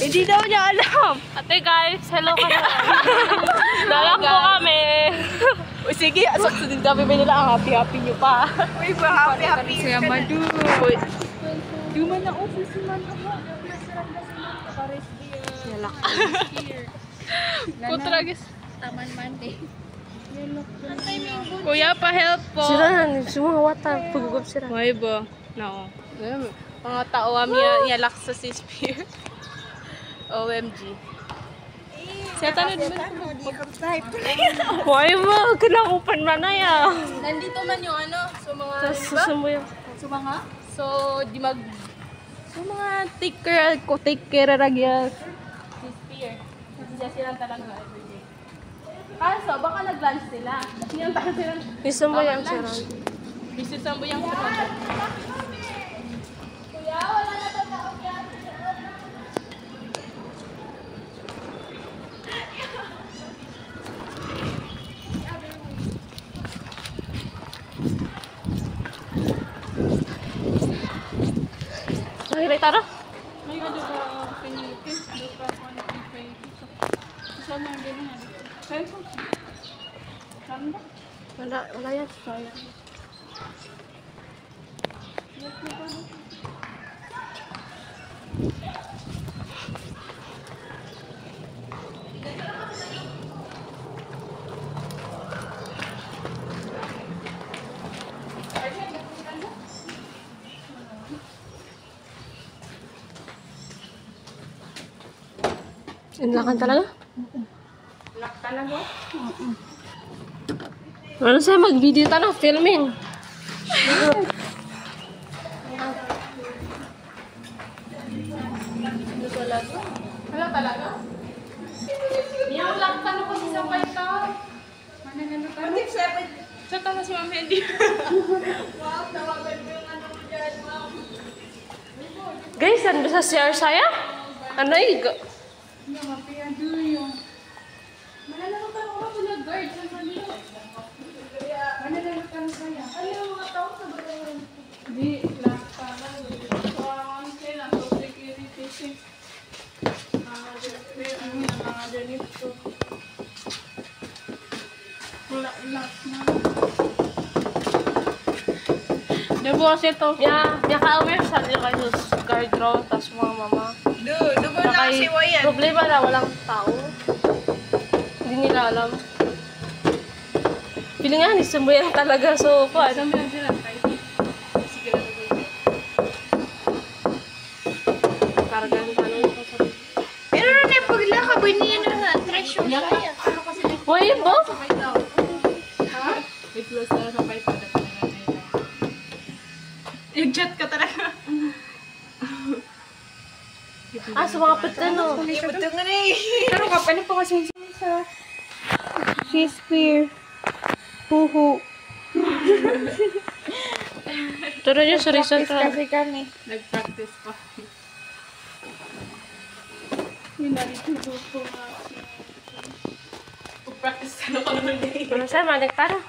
Hindi daw niya alam. Ate guys, hello ka na. Lalak po kami. Uy, sige, din kami ba nila ang happy-happy nyo pa. Uy, happy-happy. Saya madu. Uy. Duman na office man ako. Paris dia. Kutra guys. Taman Mante. Kuya, pa-help po. Sira, semua wata. Pagugop sira. May ba? No. Mga tao kami yalak sa Spear. OMG. Siya tanod mo. Why mo? Kinakupan man na ya. Nandito man yung ano, so mga, Susumo yung. so mga, so di mag, so mga take care ragya. Spear. Kasi silang talaga everyday. Kaso, baka nag-lunch sila. Silang tayo silang. Gusto mo yung sira. Bisusan mo yung sira. Kuya, wala na ba tao yan? Ay, tara. May ka doon ka pinipis, doon ka kung ano pinipis. Saan na din nga? Saan po? Saan ba? Wala yan. Sayang. Inlakan talaga? Lock talaga? Ano sa'yo mag-video ta na? Filming. Wala talaga? Yung lock tanong ko si Sapay ka. Mana ka? Sa tanong si Mami Andy. Wow, tawagan mo yung ano mo dyan, ma'am. Guys, ano sa CR saya? Ano yung... Nga mapiyado yun. Malalaman ka mo ka guard sa kanila. Mana lang ka saya? Ano yung mga tao sa bayan? Di, lock tanong. So, ang sila, so security check. Mga ganito. Lock na. Debo kasi ito. Ya ka-aware sa nila kayo sa guard raw, tas mga mama. Dugo na kasi wayan. Problema na walang tao. Hindi nila alam. Pili nga, nisumbuyan talaga. So, paano? Saan lang sila? Sige lang. Kargan pa lang ito sa... Pero na pagla ka ba niya na treasure saya? Uy, bo? May plus na sa pipe. Nag-chat ka talaga. Ah, sumakapit ka, no? Ibuto nga na eh. Pero ano pa kasi sa Shakespeare. Puhu. Turo nyo sa reason ka. Kasi kami. Nag-practice pa. Yung naritudo ko nga. Pag-practice ka na ka naman din. Ano sa'yo, manik tara.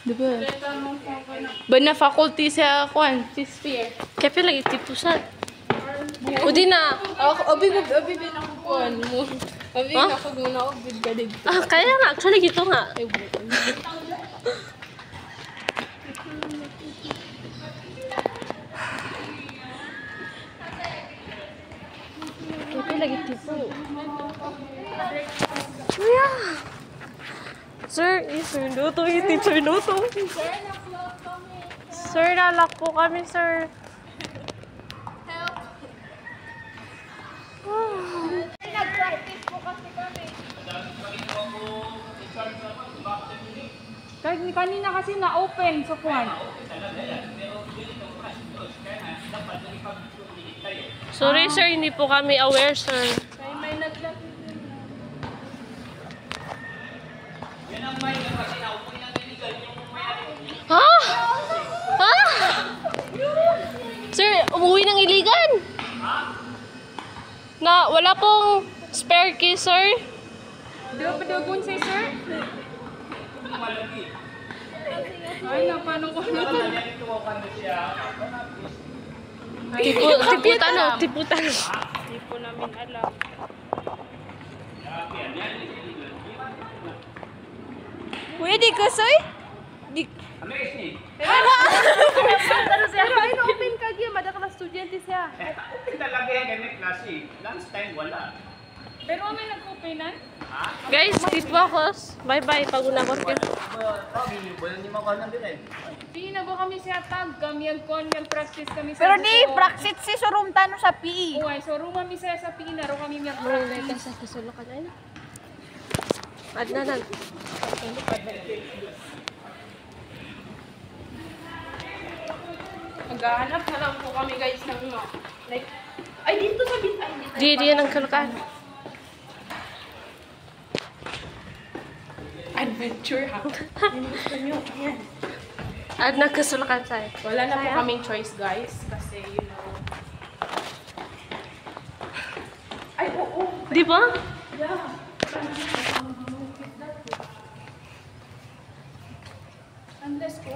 Diba? Ba na faculty sa Kwan? Si Sphere. Kaya pala itipusan. O di na. Abi din ako Kwan mo. Abi Huh? ako muna ako bid ka dito. Ah, kaya nga. Actually, gito nga. Ay, bukan. Kaya pala itipo. Kuya! Sir, sir, luto yung teacher, luto. Sir, nalak po kami, sir. Nag-practice po kasi kami. Kahit kanina kasi na-open sa Kwan. Sorry, sir, hindi po kami aware, sir. May naglat. Ha? Ha? Sir, umuwi ng iligan. Na wala pong spare key, sir. Di ba padugon sa sir? Ay, na paano ko na Tiputan o, tiputan. Hindi po namin alam. Kuya, di ka, soy? Di... Pero ay open ka gyud madaka na estudyante siya. Talaga yan kami klase. Lunch time wala. Pero may nag-openan? Guys, keep focus. Bye-bye pag una ko. Wala ni mga kanan din eh. Di na ba kami siya tag? Kami ang practice kami sa Pero ni, praksit si Surumtano sa PE. Uy, so ruma mi sa pinaro kami yung Mulay practice. ka sa kasulakan ay. Adnanan. Maghahanap na lang po kami guys ng like, ay dito sa bit, ay dito. Di yan ang kalukan. Adventure ha. Ad na kasulakan sa'yo. Wala na po kaming choice guys kasi you know. Ay oo. Di ba? Yeah. Unless ko.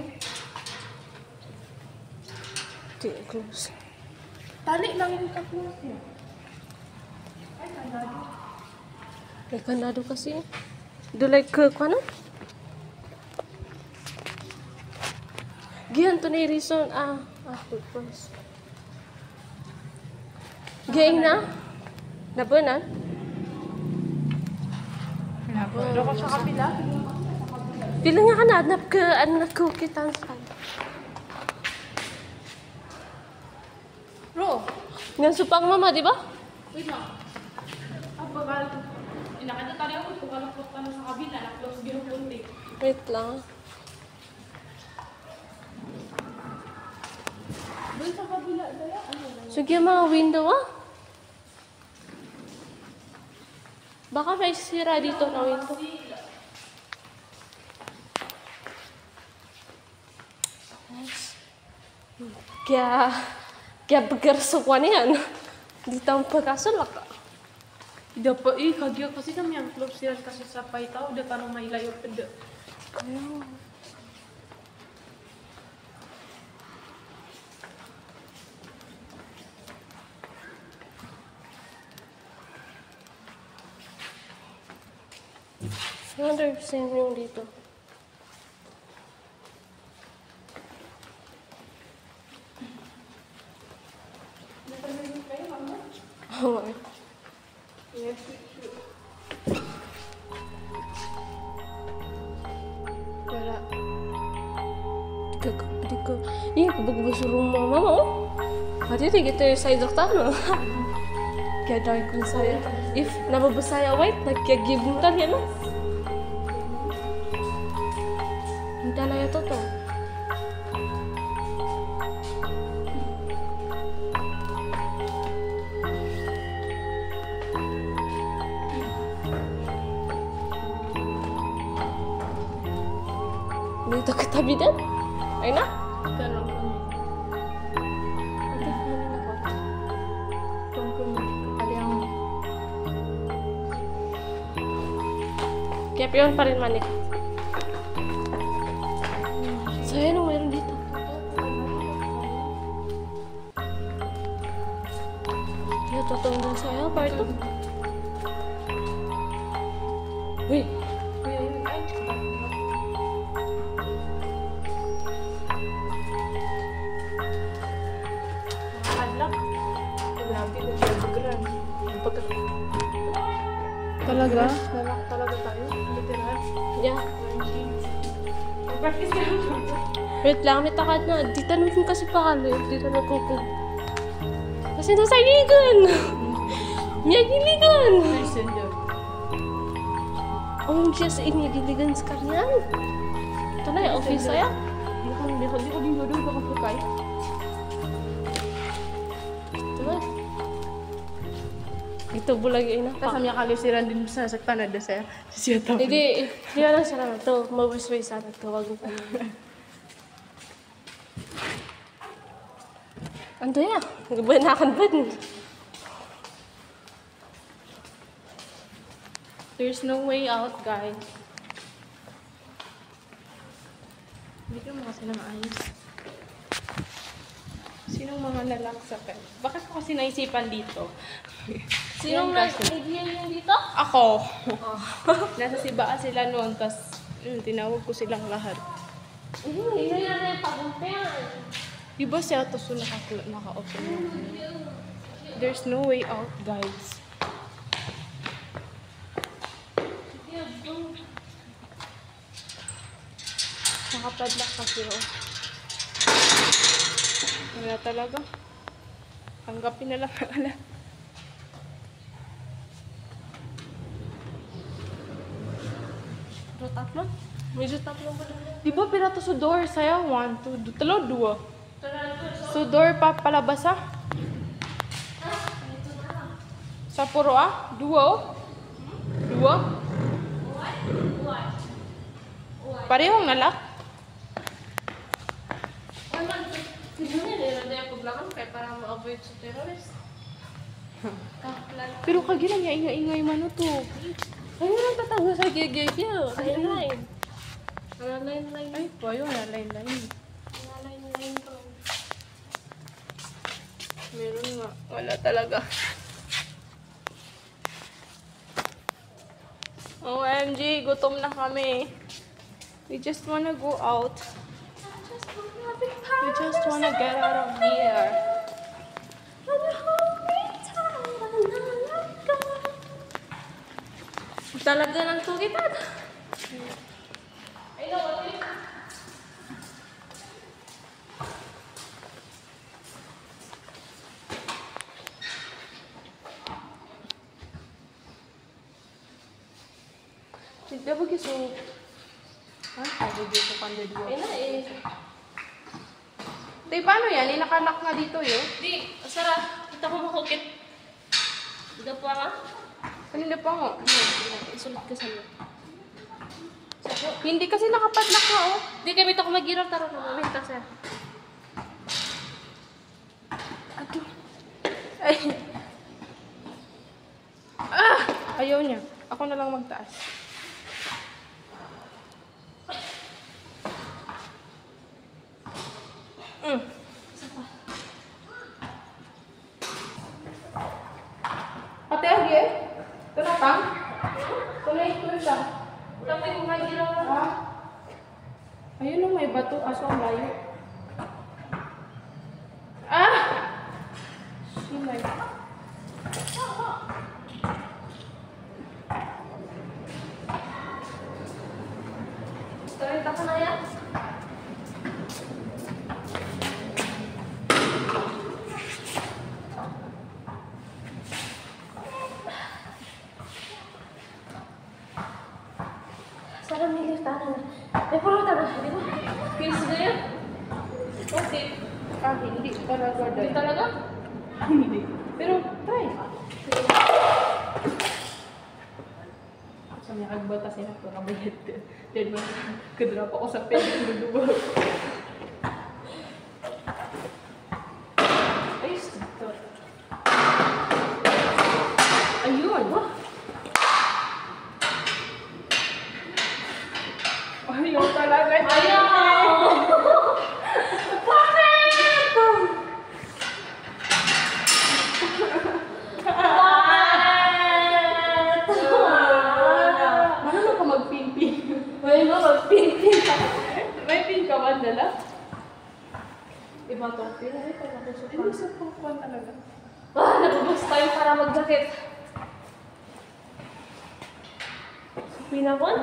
Di, close. Tali lang yung ka-close niya. May kanado kasi. Do like, ano? Giyan to na reason. Purpose. Giyan na? Nabunan? Doon ko sa kapila. Pila nga ka na, adnap ka, ano na kukitan sa Bro, Nga supang mama, di ba? wait lang. Bagal. Nakita tayo ako kung kalapot ka na sa kabila. Na-close din yung punti. Wait lang. Doon sa kabila, dala. Ano lang? Sige mga window Baka may sira dito na window. Kaya pagkarasukuan yan. Dito ang pagkasulak. Dapat kagyo kasi kami ang close yan kasi sa paitaw. Da tanong may layo peda. Another same yung dito. Oh, wala. Di ko. Iya, kubog sa rumah mama oh. Hadi di gitu sa dokter no. Kaya dahil kung saya. If nababasaya white, nagkagibuntan yan no. Hindi na ito to. Dito katabi din? Ay na? Tanong kami. Ate, kumain ako. Kaliang Kaya piyon pa rin manik. So, yan ang meron dito. Yan, totoo doon sa'yo, part 2. Uy! kuya yun. Ay, Adlak. Grabe kung pagkagran. Talaga? Lalak talaga tayo. Literal. Yeah. Practice ka lang. Wait lang, may takad na. Di tanong kasi pakalo. Di tanong kukog. Kasi nasa iligan! Niyagiligan! Listen daw. Oh, siya sa inigiligan sa kanyan. Ito na yung office saya. Di ko din doon ka kapukay. Ito na. Ito bulag yung inapak. Kasama niya kalisiran din sa saktan na sa siya tao. Hindi, di lang siya naman. Ito, mabusway sana. Ito, wag mo pa naman. Ando ya? Nagbanakan ba? There's no way out, guys. Hindi ko mo kasi na maayos. Sinong mga lalaksa ka? Bakit ko kasi naisipan dito? Sinong nag-idea yung dito? Ako. Nasa Sibaa sila noon, tas tinawag ko silang lahat. Hindi na yung pag-umpyan. Di ba siya to so naka-open? There's no way out, guys. Nakapadlock kasi oh. Wala talaga. Tanggapin na lang ala. Pero tatlo? Medyo tatlo ba na? Di ba pinato sa door? Saya 1, 2, 3, 2. So door pa palabas ah? Sa puro ah? 2 oh? 2? Parehong nalak? Hindi na nila yung paglakan kaya para ma-avoid sa terrorist. Pero kagina niya ingay-ingay man to. Ay, nang tatago sa gigigil. Line-line. Line-line. Ay, po yun. Line-line. Line-line ko. Meron nga. Wala talaga. OMG, gutom na kami. We just wanna go out. We just wanna get out of here. Talaga ng tugitan. Hindi ba gusto? Ha? Sabi dito kanda dito. Ayun na eh. Tay, paano yan? Inakalock nga dito yun. Di, Sarah, kita ko makukit. Ida pa ka? Kanina pa nga. Isulit ka sa iyo. Hindi kasi nakapadlock nga oh. Di kami ito ko mag-iraw, taro ko. Mamita siya. Ay. Ah! Ayaw niya. Ako na lang magtaas. Ate, Agi? Tunatang? Tunay ko siya. Tapi kung mag-iraw na. Ha? Ayun o, may bato. Kaso ang layo. Ah! Simay. Tarita ka na yan? Sarang may tanah na. May puro tanah, di ba? Pills na yan? Okay. Ah, hindi talaga Di dahil. talaga? Hindi. Pero, try. Sa mga agbata sila ko kabayad. Then, kadrap ako sa pen. Lulubog. Ayos dito. Ayun. Ayaw talaga. Marunong ka mag-pin-pin. May mga magpintin ka. May pin ka ba dala? Iba tong pin. Ay, pagkakusok Hindi sa pangkuhan talaga. Ah, nabubos tayo para mag-jacket. Pinakon?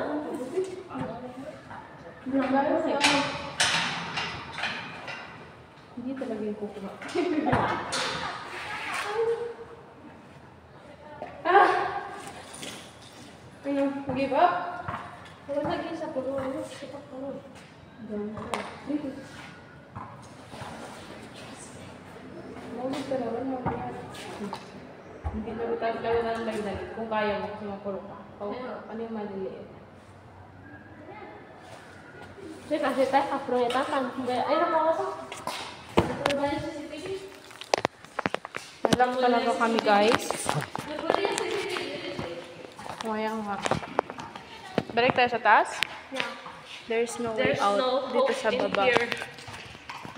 Nagaya siya. Hindi talaga yung kukuha. Ah! Ano? Give up? Wala lagi sa puno. Ano? Sipak puno. Maulit ka naman. Hindi na rin tayo lalo na ng lagdag. Kung kaya mo, kasi mapuro ka. Ano yung maliliit? Kasi kasi tayo kaproyetakan. Ay, nakakasok. Ito ba yung CCTV? Nalang talaga kami, guys. Nagwala yung CCTV. Kaya nga. Balik tayo sa taas? Yeah. There's no way There's out no dito hope sa in baba. here.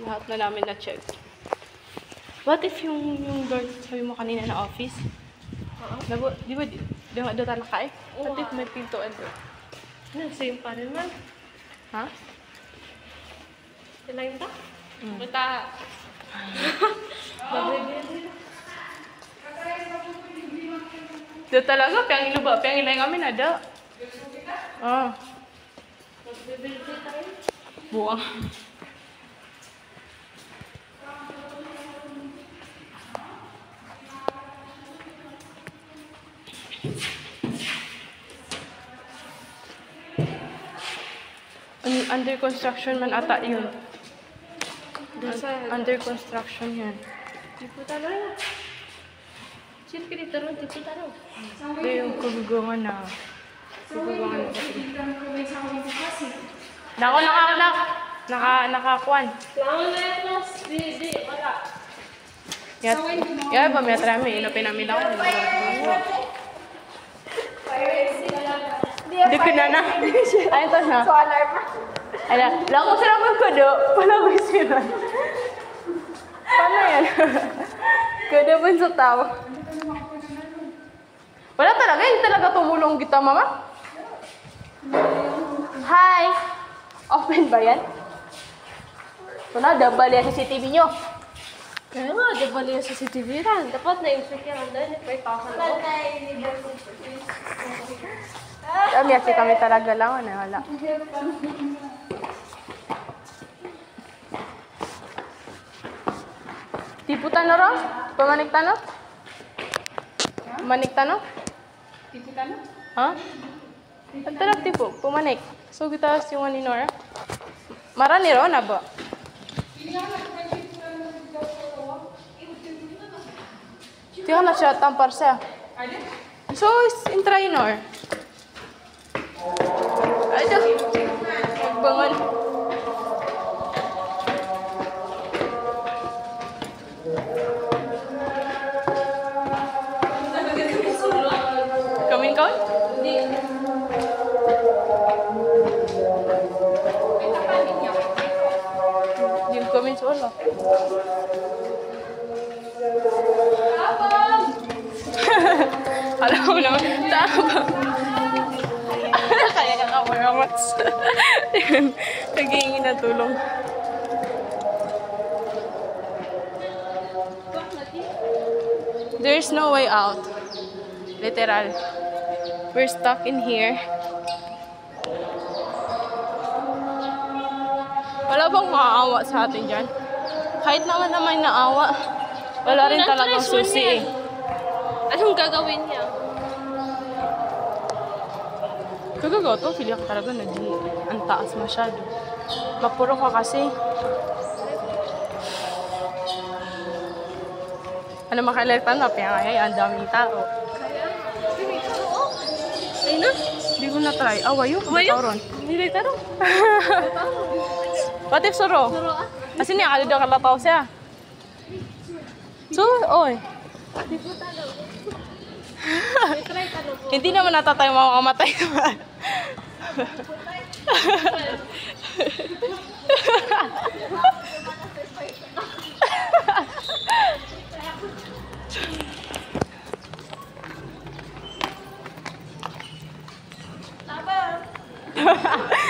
Lahat na namin na-check. What if yung door, sabi mo kanina na office? Di ba, di ba doon tayo nakain? What if may pintuan doon? Ano, same pa rin man. Ha? Sila yun ta? Bata. Doon talaga, piyang iluba, piyang ilay kami na do. Ah. Buwang. Under construction man ata yun. Under construction yan. Tipo talo. Chill ka dito ron, tipo talo. Ito yung kugugungan na. Kugugungan na. Nako, nakakuan. Langon na yan, Los. Di, wala. Ya, ba may trami, inopin namin ako. Hindi ko na. Ayun to na. So, alarm. Ala, lang ko sila magkudo. Pala ko sila. Paano yan? Kudo po sa tao. Wala talaga, hindi talaga tumulong kita, mama. Hi! Open ba yan? Wala, dabal yan sa CCTV nyo. Kaya nga, di ba liya sa CCTV ran? Dapat na yung secure ang dahil may kakalo. Kami kasi kami talaga lang, wala. Tiputan na rin? Pamanik tanong? Pamanik tanong? Tiputan na? Ha? Ang talap tipo, pumanik. So kita si Juan ni Nora. Marani ro na ba? Tiyo na siya tampar siya. So intry Nor. Ayo. Bangon. Kamin kau? Yung comments wala. Alam mo naman, tama. Kaya ka kamaramas. Naghihingi na tulong. There's no way out. Literal. We're stuck in here. Wala bang maawa sa atin dyan? Kahit naman may naawa, wala rin talagang susi eh. Anong gagawin niya? Kagagawa to, feel ko talaga na di ang taas masyado. Mapuro ka kasi. Ano makalertan na, piyangay, ang daming tao. Ay na? Hindi ko na-try. Wayo? Wayo? Ron. Nilay taro. What if suro? Kasi niya, kalito kalataw siya. So, oy. Hindi naman natatay makamatay naman.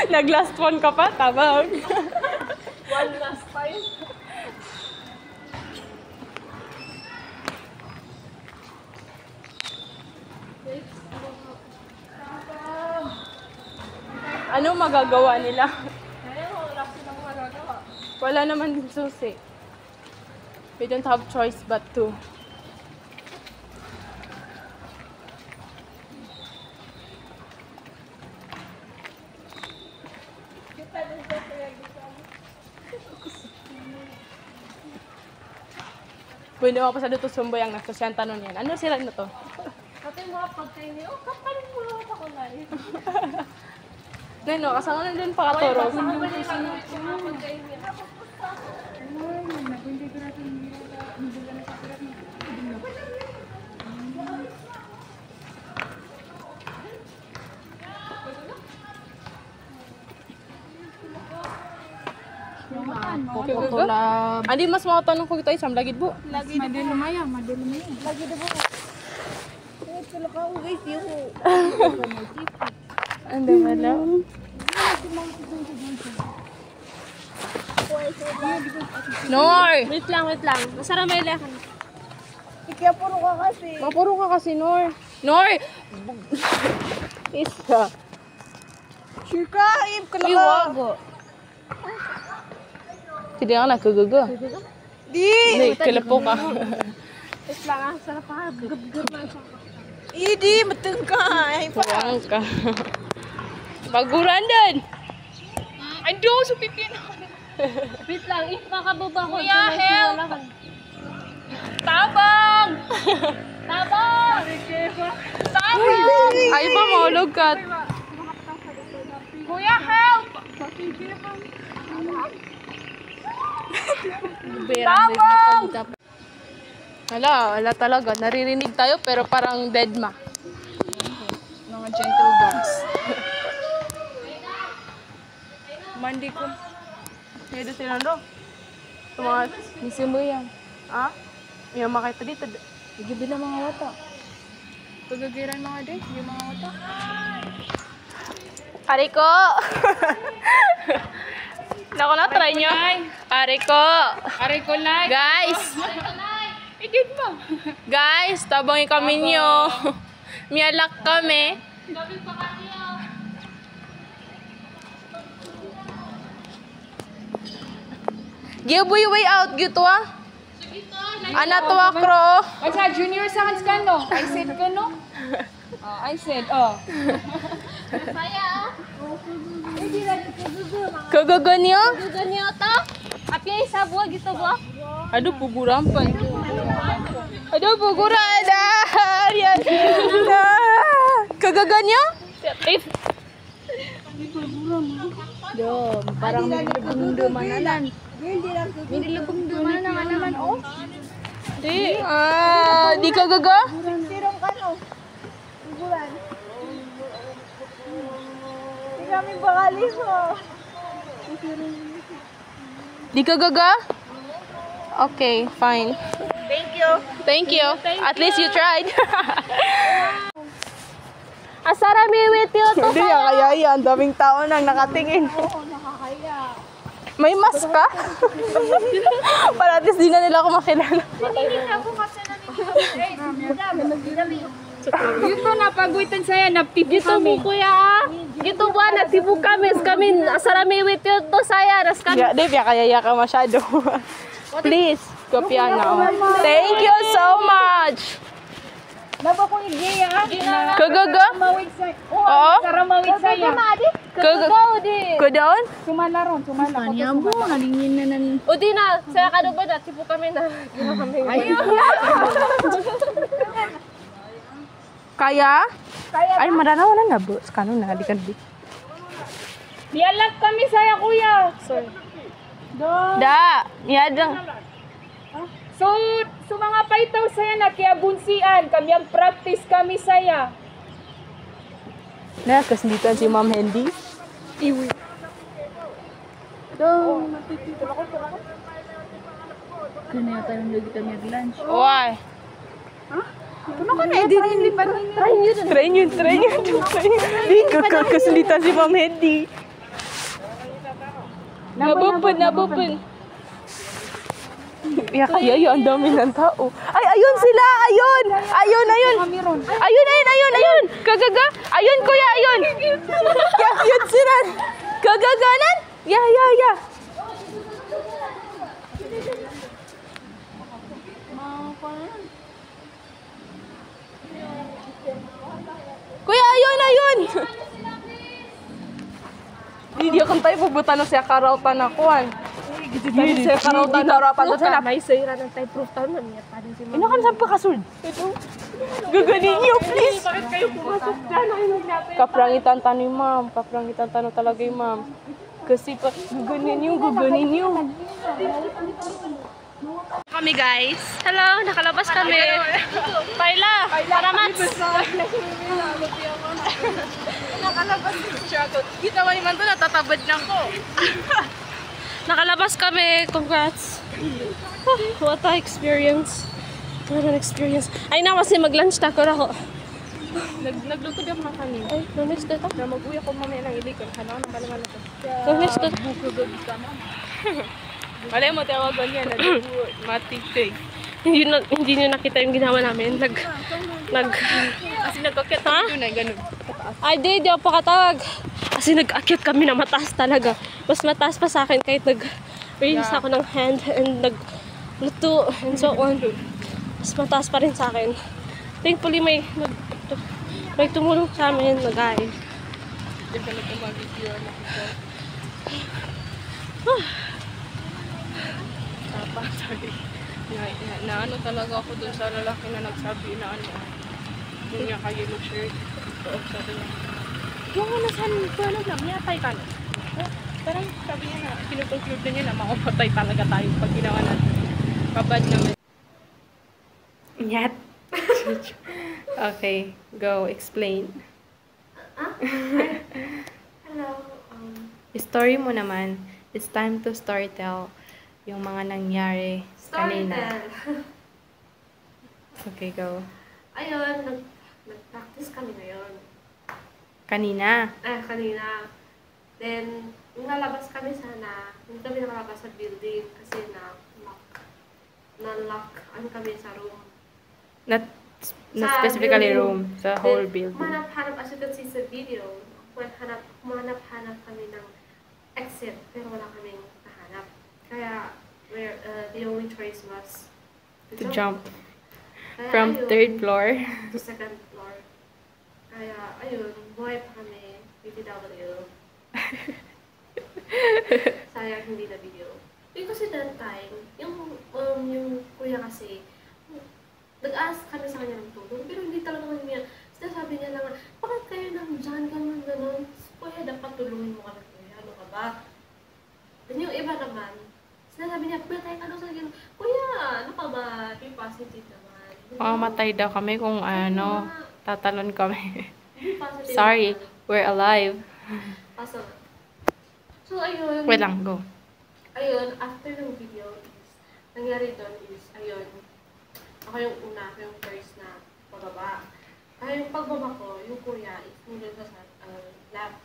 Nag-last one ka pa? Tabang. One last time. Ano magagawa nila? Kaya wala silang magagawa. Wala naman din susi. We don't have choice but to. Pwede mo pa sa dito sumboy ang nagsasyanta nun yan. Ano sila na to? Pati mga pagkain niyo, kapalit mo lang ako na rin. Neno, kasama na din pakaturog. Kasama nila yung mga pagkain niya. Andi mas mau tanong ko tayo sam lagid bu. Lagi lumaya. Lagi na po. Kalau kau guys, yung Andi wala. Nor. wait lang. Masarap may lekan. Kaya puro ka kasi. Mapuro ka kasi Nor. Nor. Isa. Sure ka, Ib. Iwago. Hindi ka na kagaga. Di. Hindi, kalapo ka. Wait lang, sarap pa. Gab na siya. Idi, mateng ka. Ay, Puwang ka. Baguran din. Ando, sa pipin. Wait lang, makababa ko. Kuya, help! Tabang! Tabang! Tabang! Ay pa, maulog ka. Kuya, help! Tabang! Wala talaga. Naririnig tayo pero parang dead ma. mga gentle dogs. Mandi ko. Kaya sila do. Mga Nisimu yan. ah? Yung makita dito. Igabi na mga wata. Pagagiran mga day, yung mga wata. Ariko! Naku na, try nyo. Ariko! Aray ko like. Guys! Edit mo. Guys, tabangin kami nyo. Miyalak kami. Giveaway way out gitu ah. Ana to akro. Asa, junior science ka no? I said ka no? I said, Kagaga niyo? Ganyan to? Api ay sabwa gitu ba? Aduh puguran pa. Aduh puguran dah. Yan. Kagaga niyo? If Parang lumdumanan. Hindi lumdumanan naman oh. di di kagaga? Sirong ka no? Bulan. Hindi kami bakali mo. Di kagaga? Okay, fine. Thank you. Thank you. At least you tried. Asara with you to. Hindi kaya yan. Daming tao nang nakatingin. May mask ka? Para at least di na nila ako makilala. Dito na pagwitan saya na pipi Gitu bu kuya. Gitu bu na tibu kami asara with you to saya ras kan. Ya, Dave, kaya ka masyado. Please, kopya na. Thank you so much. Naba ko ideya Kagaga? Mawid sa. Oo. Para mawid saya. Kagaga? Kudaon? Sumala ron, sumala. Udi na, saya kado ba na tibu kami na. Kaya? Ay, maranaw na bu. Kano na, di ka di. Dialak kami saya kuya. Da, yadang. So mga paitaw saya na kaya bunsian, kami ang practice kami saya. Na, kasinditan si Ma'am Hendy. Iwi. Kanya tayo lagi kami lunch. Why? Ano ka na hindi pa rin. Try nyo. Di, kasinditan si Ma'am Hendy. Nabupin. Ya kaya yun, ang dami ng tao. Ay, ayun sila! Ayun! Ayun! Kagaga! Ayun, kuya, ayun! Yun sila! Kagaganan! Ya. Kuya, ayun! Hindi akong tayo pubutan na siya karautan na kuwan. Hindi siya karautan na harapan ko sila. May sayra ng type proof taon man niya pa din si Ino kan saan pa kasul? Gaganin niyo, please. Bakit kayo pumasok dyan? Ayun natin. Kaprangitan tanong, ma'am. Kaprangitan tanong talaga yung ma'am. Kasi pa, gaganin niyo. Kami guys. Hello, nakalabas kami. Paila, para mats. Nakalabas yung struggle. Kita mo naman to, natatabad lang ko. Nakalabas kami. Congrats. Oh, what a experience. What an experience. Ay na, kasi mag-lunch na ako. Nagluto din mga kanina. Ay, no-next dito. Na mag-uwi ako mamaya ng ilikon. Hanaw na malaman ito. No-next dito. Bukugod ka mo. Malay mo, tawagan niya na matigtig. Hindi nyo nakita yung ginawa namin. Kasi nagkakit Ha? yun ay ganun. Ay, di ako pakatawag. Kasi nag-akyat kami na mataas talaga. Mas mataas pa sa akin kahit nag-raise ako ng hand and nagluto and so on. Mas mataas pa rin sa akin. Thankfully, may tumulong sa amin, nag-ay. Hindi ka nagkamag-video na ito. Sorry. Na ano talaga ako dun sa lalaki na nagsabi na ano. Yung niya kayo ng shirt. Oo, sabi niya. Yung ano saan ko ano lang, yatay ka na. Parang sabi niya na, kinukonclude na niya na makapatay talaga tayo pag ginawa natin. Kabad naman. Yat. Okay, go explain. Hello. Story mo naman. It's time to storytell yung mga nangyari kanina. Okay, go. Ayun, nag-practice kami ngayon. Kanina. Kanina. Then, nung nalabas kami sana, hindi kami nakalabas sa building kasi na-lock kami sa room. Not Sa specifically building. room. Sa whole Then, building. Manap-hanap, as you can see sa video, manap-hanap kami ng exit, pero wala kaming nahanap. Kaya, the only choice was To jump Kaya, from ayun, 3rd floor. to 2nd floor. Kaya, ayun, buhay pa kami, BTW. Sayang hindi na video. Kasi that time, yung kuya kasi, nag-ask kami sa kanya ng tulong, pero hindi talaga kami niya. Sinasabi niya lang, bakit kayo nandyan, ganun. Kuya, dapat tulungin mo kami, kuya. Ano ka ba? Then yung iba naman, sinasabi niya, kuya, tayo ka daw sa ganun. Kuya, ano ka ba? Be positive naman. Mamamatay daw kami kung ano, tatalon kami. Be positive Sorry, naman. we're alive. Kaso, so ayun. Wait lang, go. Ayun, after ng video is, nangyari doon is, ayun, ako yung una, ako yung first na pababa. Kaya yung pagbaba ko, yung kuya is nandun sa lap.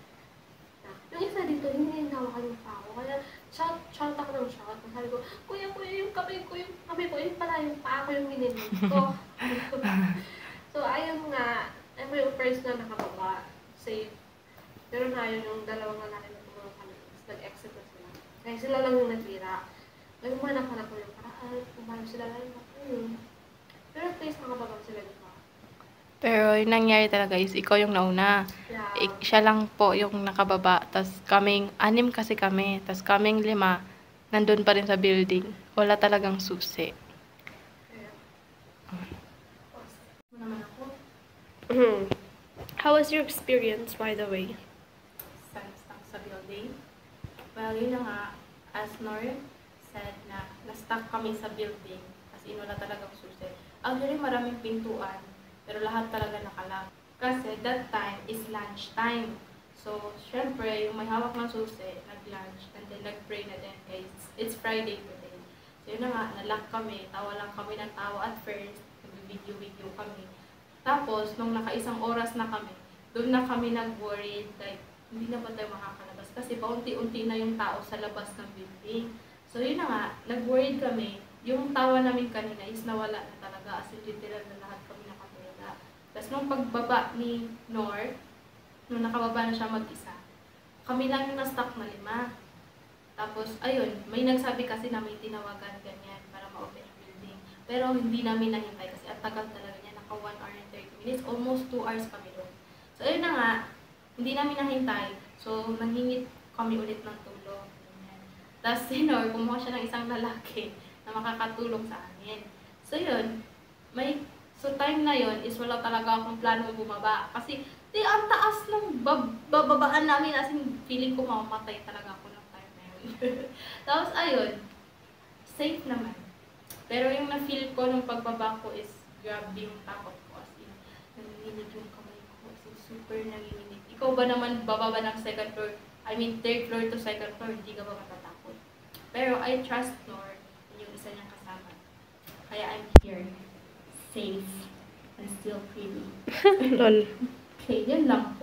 Yung isa dito, hindi hinawakan yung pa ako. Kaya, shout ako ng shout. Sabi ko, kuya, yung kamay ko, yun pala yung pa ako yung mininig ko. So, ayun nga, ako yung first na nakababa. Safe. Pero na yun, yung dalawang lalaki na tumulong kami, nag-exit na sila. Kaya sila lang yung natira. Nagmanap-hanap ko yung paraan, kung paano sila lang yung pero at least nakababa sila dito. Pero yung nangyari talaga is ikaw yung nauna. Yeah. Siya lang po yung nakababa. Tapos kaming, 6 kasi kami. Tapos kaming 5, nandun pa rin sa building. Wala talagang susi. Kaya, naman ako. How was your experience, by the way? Stuck sa building. Well, yun na nga, as Nor said na na-stuck kami sa building. Kasi wala talagang susi. Actually, maraming pintuan. Pero lahat talaga nakalock. Kasi that time is lunch time. So, syempre, yung may hawak ng susi, nag-lunch, and then nag-pray na din. It's Friday today. So, yun na nga, na-lock kami. Tawa lang kami ng tawa at first. Nag-video kami. Tapos, nung naka-1 oras na kami, doon na kami nag-worried, like, hindi na ba tayo makakalabas? Kasi paunti-unti na yung tao sa labas ng building. So, yun na nga, nag-worried kami. Yung tawa namin kanina is nawala na talaga. As in, literal na lahat kami nakatulala. Tapos, nung pagbaba ni Nor, nung nakababa na siya mag-isa, kami lang yung na-stuck na 5. Tapos, ayun, may nagsabi kasi na may tinawagan ganyan para ma-open yung building. Pero hindi namin nahintay kasi at tagal talaga niya. Naka 1 hour and 30 minutes. Almost 2 hours kami doon. So, ayun na nga, hindi namin nahintay. So, nangingit kami ulit ng tulong. Ganyan. Tapos, si Nor, kumuha siya ng isang lalaki na makakatulong sa amin. So, yun, so time na yun is wala talaga akong plano bumaba. Kasi, ang taas ng bababaan namin, as in, feeling ko mamamatay talaga ako ng time na yun. Tapos, ayun, safe naman. Pero yung na-feel ko nung pagbaba ko is grabe yung takot ko. As in, nanginginig yung kamay ko. As in, super nanginginig. Ikaw ba naman bababa ng 2nd floor, 3rd floor to 2nd floor, hindi ka ba matatakot? Pero I trust Nor, yung isa niyang kasama. Kaya I'm here, safe, and still pretty. Lol. Okay, yan lang.